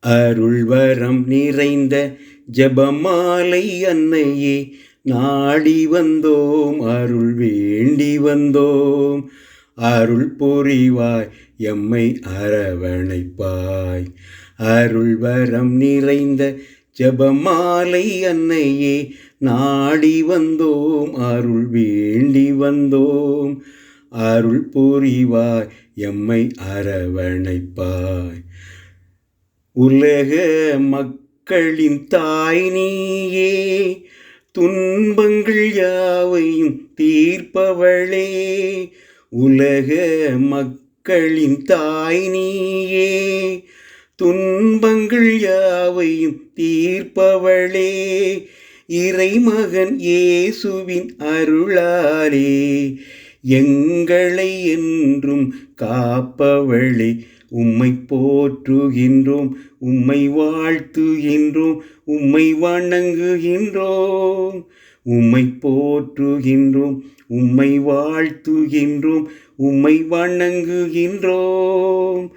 அருள்வரம் நிறைந்த ஜெபமாலை அன்னையே, நாடி வந்தோம் அருள் வேண்டி வந்தோம். அருள் புரிவாய் எம்மை அரவணைப்பாய். அருள்வரம் நிறைந்த ஜெபமாலை அன்னையே, நாடி வந்தோம் அருள் வேண்டி வந்தோம். அருள் புரிவாய் எம்மை அரவணைப்பாய். உலக மக்களின் தாய் நீயே, துன்பங்கள் யாவையும் தீர்ப்பவளே. உலக மக்களின் தாய் நீயே, துன்பங்கள் யாவையும் தீர்ப்பவளே. இறைமகன் இயேசுவின் அருளாலே எங்களை என்றும் காப்பவளே. உம்மை போற்றுகின்றோம், உம்மை வாழ்த்துகின்றோம், உம்மை வணங்குகின்றோம். உம்மை போற்றுகின்றோம், உம்மை வாழ்த்துகின்றோம், உம்மை வணங்குகின்றோம்.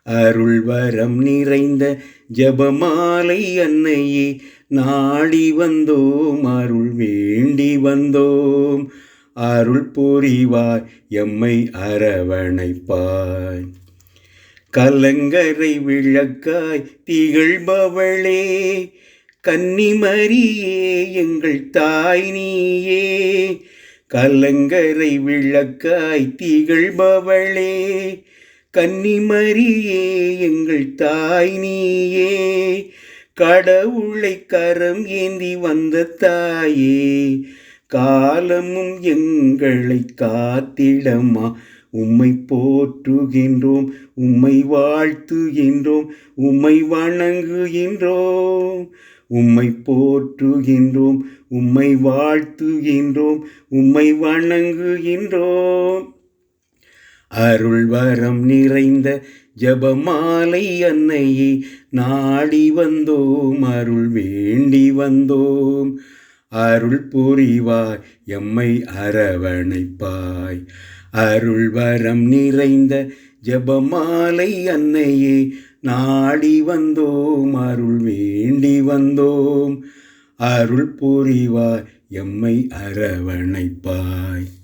அருள்வரம் நிறைந்த ஜெபமாலை அன்னையே, நாடி வந்தோம் அருள் வேண்டி வந்தோம். அருள் புரிவாய் எம்மை அரவணைப்பாய். கலங்கரை விளக்காய் திகழ்பவளே, கன்னிமரியே எங்கள் தாய் நீயே. கலங்கரை விளக்காய் திகழ்பவளே, கன்னிமரியே எங்கள் தாய் நீயே. கடவுளை கரம் ஏந்தி வந்த தாயே, காலமும் எங்களை காத்திடமா. உம்மை போற்றுகின்றோம், உம்மை வாழ்த்துகின்றோம், உம்மை வணங்குகின்றோம். உம்மை போற்றுகின்றோம், உம்மை வாழ்த்துகின்றோம், உம்மை வணங்குகின்றோம். அருள்வரம் நிறைந்த ஜெபமாலை அன்னையே, நாடி வந்தோம் அருள் வேண்டி வந்தோம். அருள் புரிவாய் எம்மை அரவணைப்பாய். அருள்வரம் நிறைந்த ஜெபமாலை அன்னையே, நாடி வந்தோம் அருள் வேண்டி வந்தோம். அருள் புரிவாய் எம்மை அரவணைப்பாய்.